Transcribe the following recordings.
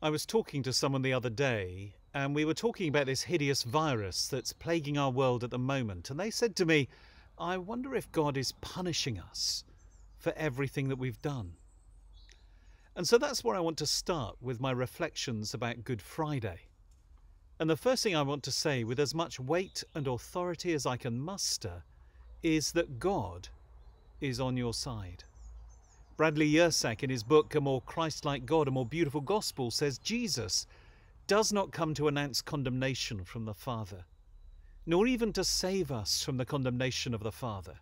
I was talking to someone the other day, and we were talking about this hideous virus that's plaguing our world at the moment, and they said to me, I wonder if God is punishing us for everything that we've done. And so that's where I want to start with my reflections about Good Friday. And the first thing I want to say with as much weight and authority as I can muster is that God is on your side. Bradley Yersak, in his book A More Christ-Like God, A More Beautiful Gospel, says Jesus does not come to announce condemnation from the Father, nor even to save us from the condemnation of the Father,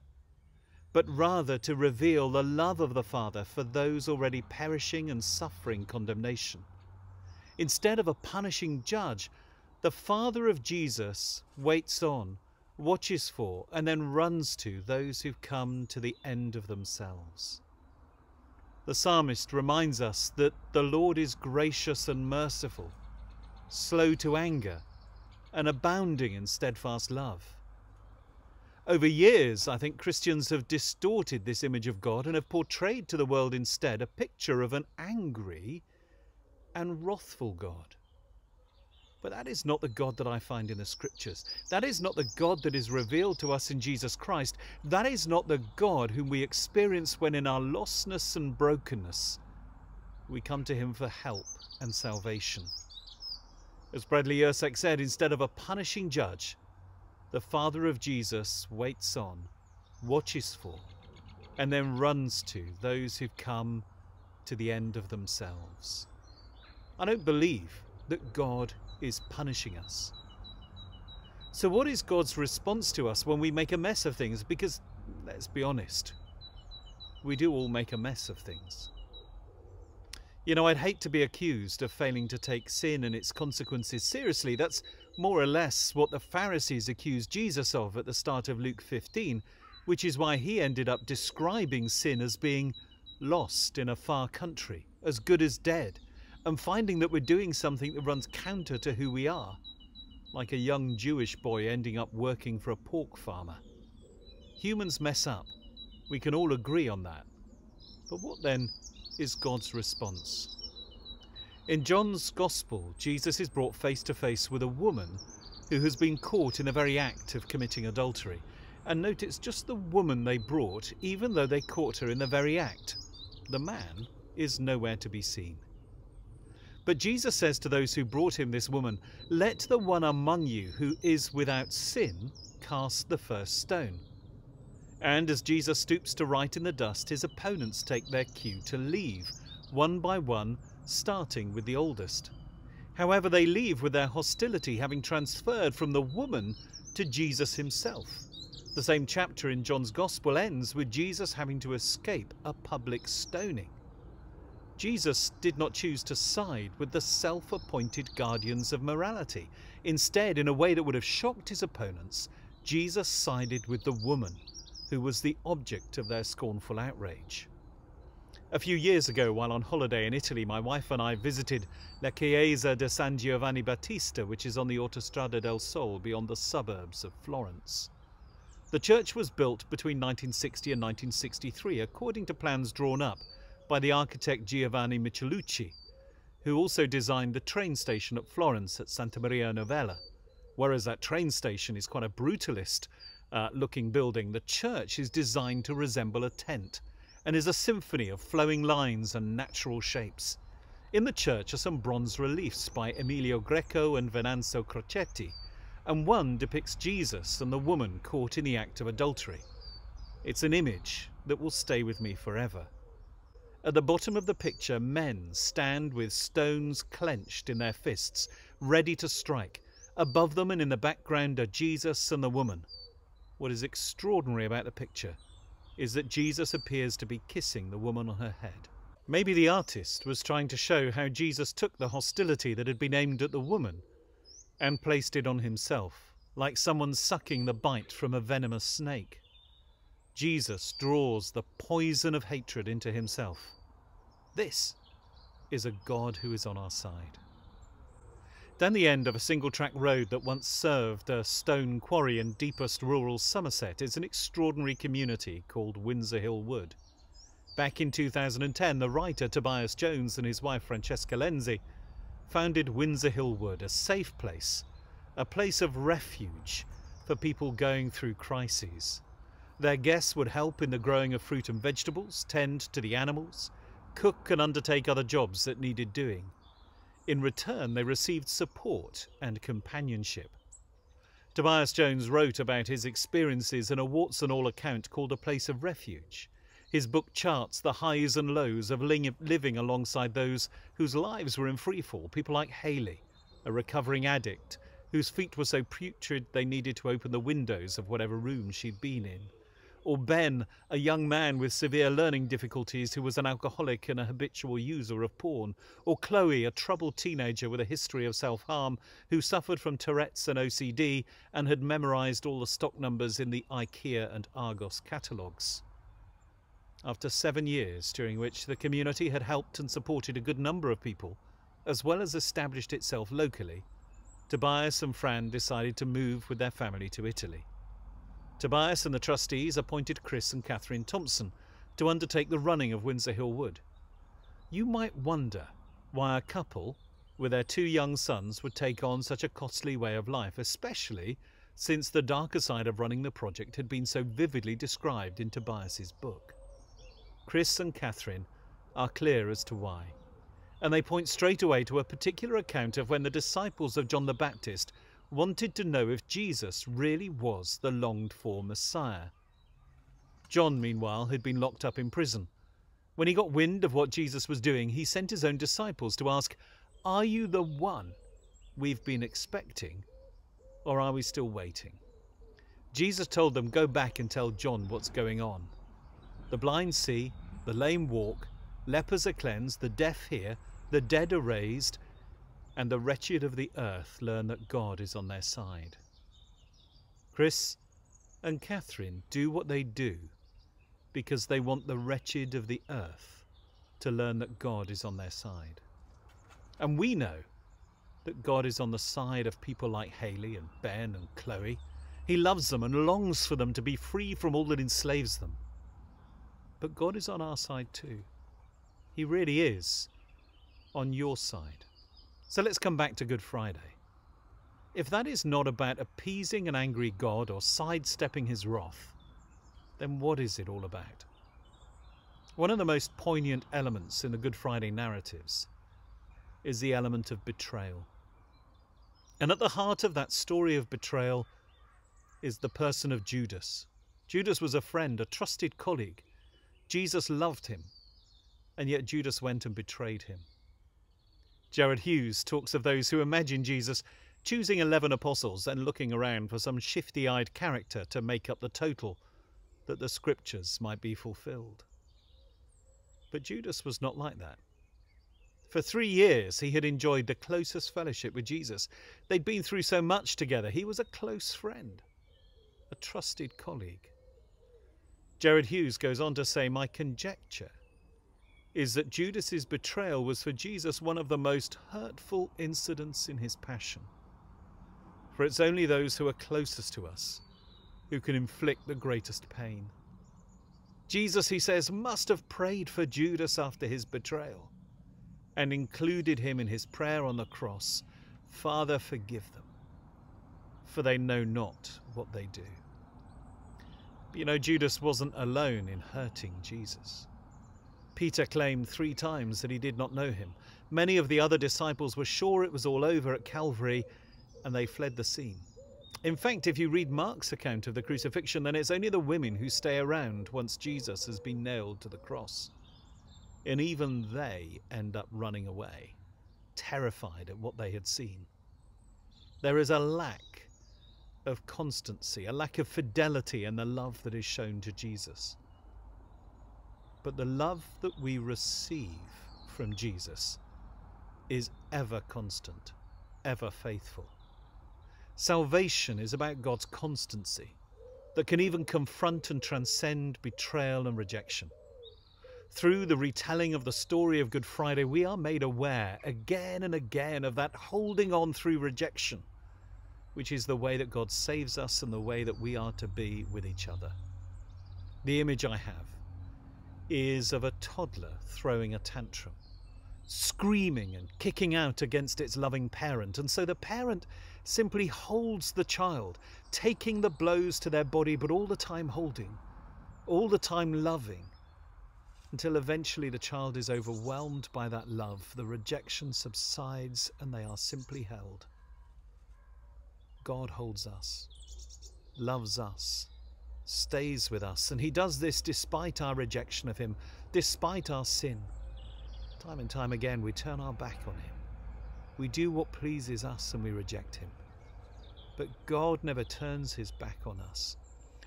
but rather to reveal the love of the Father for those already perishing and suffering condemnation. Instead of a punishing judge, the Father of Jesus waits on, watches for, and then runs to those who've come to the end of themselves. The psalmist reminds us that the Lord is gracious and merciful, slow to anger, and abounding in steadfast love. Over years, I think Christians have distorted this image of God and have portrayed to the world instead a picture of an angry and wrathful God. But that is not the God that I find in the Scriptures. That is not the God that is revealed to us in Jesus Christ. That is not the God whom we experience when in our lostness and brokenness we come to him for help and salvation. As Bradley Yersak said, instead of a punishing judge, the Father of Jesus waits on, watches for, and then runs to those who've come to the end of themselves. I don't believe that God is punishing us. So what is God's response to us when we make a mess of things? Because, let's be honest, we do all make a mess of things. You know, I'd hate to be accused of failing to take sin and its consequences seriously. That's more or less what the Pharisees accused Jesus of at the start of Luke 15, which is why he ended up describing sin as being lost in a far country, as good as dead, and finding that we're doing something that runs counter to who we are, like a young Jewish boy ending up working for a pork farmer. Humans mess up. We can all agree on that. But what then is God's response? In John's Gospel, Jesus is brought face to face with a woman who has been caught in the very act of committing adultery. And note, it's just the woman they brought, even though they caught her in the very act. The man is nowhere to be seen. But Jesus says to those who brought him this woman, "Let the one among you who is without sin cast the first stone." And as Jesus stoops to write in the dust, his opponents take their cue to leave, one by one, starting with the oldest. However, they leave with their hostility having transferred from the woman to Jesus himself. The same chapter in John's Gospel ends with Jesus having to escape a public stoning. Jesus did not choose to side with the self-appointed guardians of morality. Instead, in a way that would have shocked his opponents, Jesus sided with the woman, who was the object of their scornful outrage. A few years ago, while on holiday in Italy, my wife and I visited La Chiesa de San Giovanni Battista, which is on the Autostrada del Sol beyond the suburbs of Florence. The church was built between 1960 and 1963, according to plans drawn up by the architect Giovanni Michelucci, who also designed the train station at Florence at Santa Maria Novella. Whereas that train station is quite a brutalist looking building, the church is designed to resemble a tent and is a symphony of flowing lines and natural shapes. In the church are some bronze reliefs by Emilio Greco and Venanzo Crocetti, and one depicts Jesus and the woman caught in the act of adultery. It's an image that will stay with me forever. At the bottom of the picture, men stand with stones clenched in their fists, ready to strike. Above them and in the background are Jesus and the woman. What is extraordinary about the picture is that Jesus appears to be kissing the woman on her head. Maybe the artist was trying to show how Jesus took the hostility that had been aimed at the woman and placed it on himself, like someone sucking the bite from a venomous snake. Jesus draws the poison of hatred into himself. This is a God who is on our side. Down the end of a single-track road that once served a stone quarry in deepest rural Somerset is an extraordinary community called Windsor Hill Wood. Back in 2010, the writer Tobias Jones and his wife Francesca Lenzi founded Windsor Hill Wood, a safe place, a place of refuge for people going through crises. Their guests would help in the growing of fruit and vegetables, tend to the animals, cook and undertake other jobs that needed doing. In return, they received support and companionship. Tobias Jones wrote about his experiences in a warts-and-all account called A Place of Refuge. His book charts the highs and lows of living alongside those whose lives were in freefall, people like Hayley, a recovering addict whose feet were so putrid they needed to open the windows of whatever room she'd been in. Or Ben, a young man with severe learning difficulties who was an alcoholic and a habitual user of porn. Or Chloe, a troubled teenager with a history of self-harm who suffered from Tourette's and OCD and had memorised all the stock numbers in the IKEA and Argos catalogues. After 7 years, during which the community had helped and supported a good number of people, as well as established itself locally, Tobias and Fran decided to move with their family to Italy. Tobias and the trustees appointed Chris and Catherine Thompson to undertake the running of Windsor Hill Wood. You might wonder why a couple with their 2 young sons would take on such a costly way of life, especially since the darker side of running the project had been so vividly described in Tobias's book. Chris and Catherine are clear as to why, and they point straight away to a particular account of when the disciples of John the Baptist wanted to know if Jesus really was the longed-for Messiah. John, meanwhile, had been locked up in prison. When he got wind of what Jesus was doing, he sent his own disciples to ask, "Are you the one we've been expecting, or are we still waiting?" Jesus told them, "Go back and tell John what's going on. The blind see, the lame walk, lepers are cleansed, the deaf hear, the dead are raised, and the wretched of the earth learn that God is on their side." Chris and Catherine do what they do because they want the wretched of the earth to learn that God is on their side. And we know that God is on the side of people like Hayley and Ben and Chloe. He loves them and longs for them to be free from all that enslaves them. But God is on our side too. He really is on your side. So let's come back to Good Friday. If that is not about appeasing an angry God or sidestepping his wrath, then what is it all about? One of the most poignant elements in the Good Friday narratives is the element of betrayal. And at the heart of that story of betrayal is the person of Judas. Judas was a friend, a trusted colleague. Jesus loved him, and yet Judas went and betrayed him. Jared Hughes talks of those who imagine Jesus choosing 11 apostles and looking around for some shifty-eyed character to make up the total, that the scriptures might be fulfilled. But Judas was not like that. For 3 years he had enjoyed the closest fellowship with Jesus. They'd been through so much together. He was a close friend, a trusted colleague. Jared Hughes goes on to say, "My conjecture is that Judas's betrayal was for Jesus one of the most hurtful incidents in his passion. For it's only those who are closest to us who can inflict the greatest pain. Jesus, he says, must have prayed for Judas after his betrayal and included him in his prayer on the cross. Father, forgive them, for they know not what they do." But you know, Judas wasn't alone in hurting Jesus. Peter claimed 3 times that he did not know him. Many of the other disciples were sure it was all over at Calvary, and they fled the scene. In fact, if you read Mark's account of the crucifixion, then it's only the women who stay around once Jesus has been nailed to the cross. And even they end up running away, terrified at what they had seen. There is a lack of constancy, a lack of fidelity in the love that is shown to Jesus. But the love that we receive from Jesus is ever constant, ever faithful. Salvation is about God's constancy that can even confront and transcend betrayal and rejection. Through the retelling of the story of Good Friday, we are made aware again and again of that holding on through rejection, which is the way that God saves us and the way that we are to be with each other. The image I have is of a toddler throwing a tantrum. screaming and kicking out against its loving parent. And so the parent simply holds the child, taking the blows to their body, but all the time holding, all the time loving, until eventually the child is overwhelmed by that love. The rejection subsides and they are simply held. God holds us, loves us, stays with us, and he does this despite our rejection of him, despite our sin. Time and time again we turn our back on him. We do what pleases us and we reject him. But God never turns his back on us.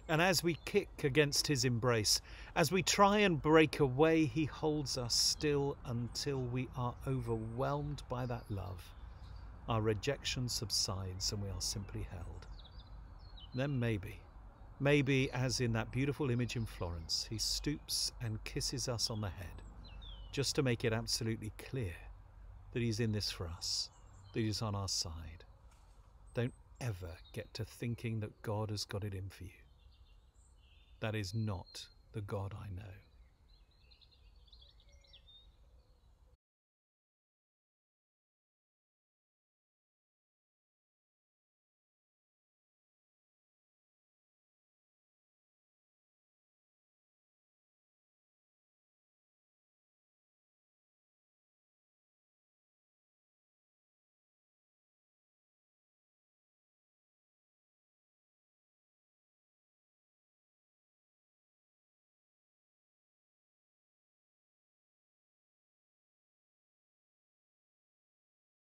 And as we kick against his embrace, as we try and break away, he holds us still until we are overwhelmed by that love. Our rejection subsides and we are simply held. Then maybe as in that beautiful image in Florence, he stoops and kisses us on the head, just to make it absolutely clear that he's in this for us, that he's on our side. Don't ever get to thinking that God has got it in for you. That is not the God I know.